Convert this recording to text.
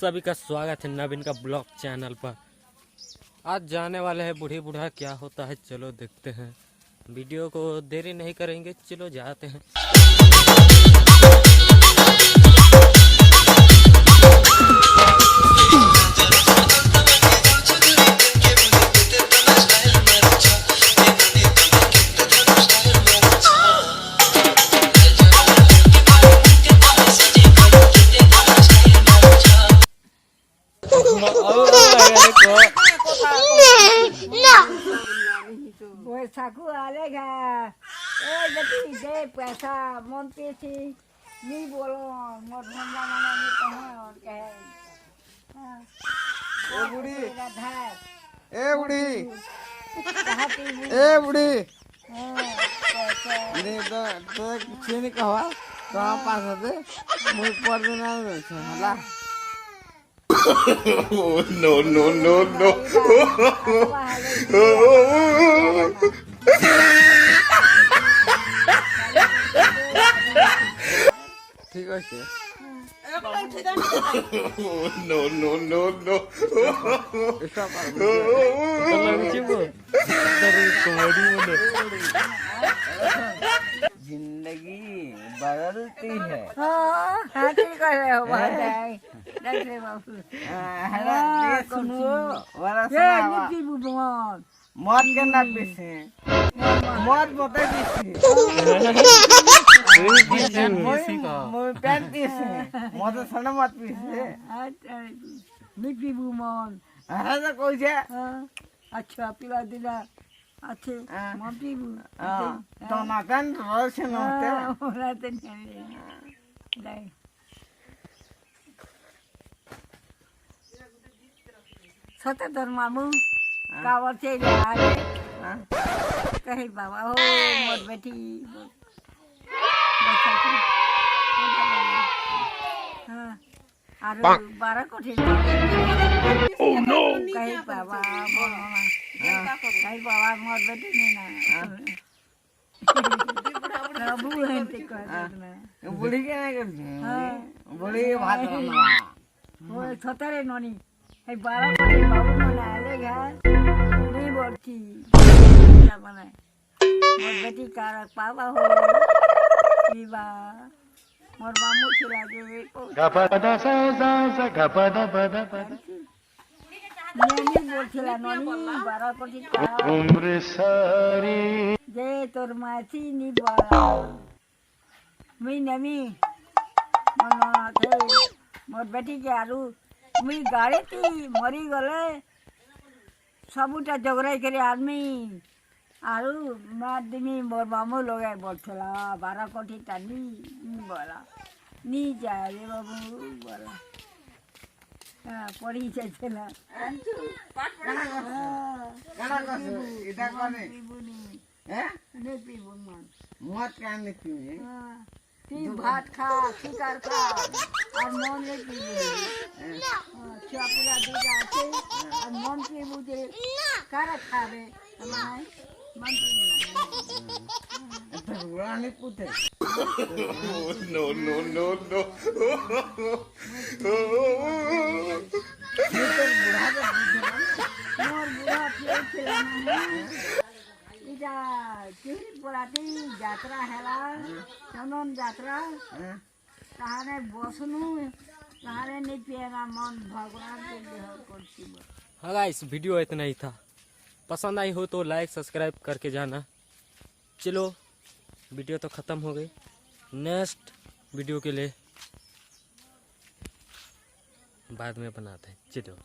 सभी का स्वागत है नवीन का ब्लॉग चैनल पर। आज जाने वाले हैं बूढ़ी बूढ़ा, क्या होता है चलो देखते हैं। वीडियो को देरी नहीं करेंगे, चलो जाते हैं। साकू आलेगा ए बेटी दे पैसा मन पे थी नहीं बोलो मोर धंधा मना नहीं कहाँ और कहे ए बुढ़ी ए बुढ़ी पैसा नहीं तो कुछ नहीं कहा तो आप पास होते मुझे पर देना हला no. ठीक है No. इसका पर जिंदगी बदलती है। हाँ ठीक है बात है देख ले बाबू सुनो वाला ये सुना नीति बुढ़वान मौत के ना पीछे मौत बता पीछे मोर पैंट पीछे मौत सना मत पीछे नीति बुढ़वान है तो कोई है अच्छा पिला दिला अच्छे मोटी तो ना पेन रोज से नोते होना तो नहीं नहीं सततर मामू कावर से ले आ रे कहीं बाबा हो मोर बेटी बच्चा की हाँ अरे 12 कोठी ओह नो कहीं बाबा कहीं बाबा मोर बेटी नहीं ना प्रभु है ते कर बुढ़ी के नहीं करती बुढ़ी बात करना वो सतरे नोनी है 12 कोठी बाबू मना आलेगा नहीं बोलती क्या मना मोर बेटी कार पावा हो विवा मोर मामू खिला दे Gapada sa gapada pada नहीं बोलथिला नोनी 12 कोठी का umr sari जे तोर मासी नी बोला मी नमी मना थे मोर बेटी के आलू मी गाड़ी थी मरी गले सबुटा जगराई करे आदमी आलू मार दिमी मोर मामू लोग बोलथिला 12 कोठी टानी बोला नी जाए रे बाबू बोला पढ़ी चला काना कसो इदा कोने हैं नहीं पीबो मन मौत का नहीं पीए ती भात खा शिकार खा और मन नहीं पीबो चापुला दे जाते और मन पीबो जे कारा खावे हमारे मन पीबो तो रानी पुते no ये तो बुढ़ा का मोर बुढ़ा फिर खिलाना है इजा चिहरी पड़ाती यात्रा हैला चंदन यात्रा कहाने बसनु कहाने नहीं पिएगा मन भगवान के देह करती बस। हाँ गाइस, वीडियो इतना ही था। पसंद आई हो तो लाइक सब्सक्राइब करके जाना। चलो वीडियो तो ख़त्म हो गई, नेक्स्ट वीडियो के लिए बाद में बनाते हैं। चलो।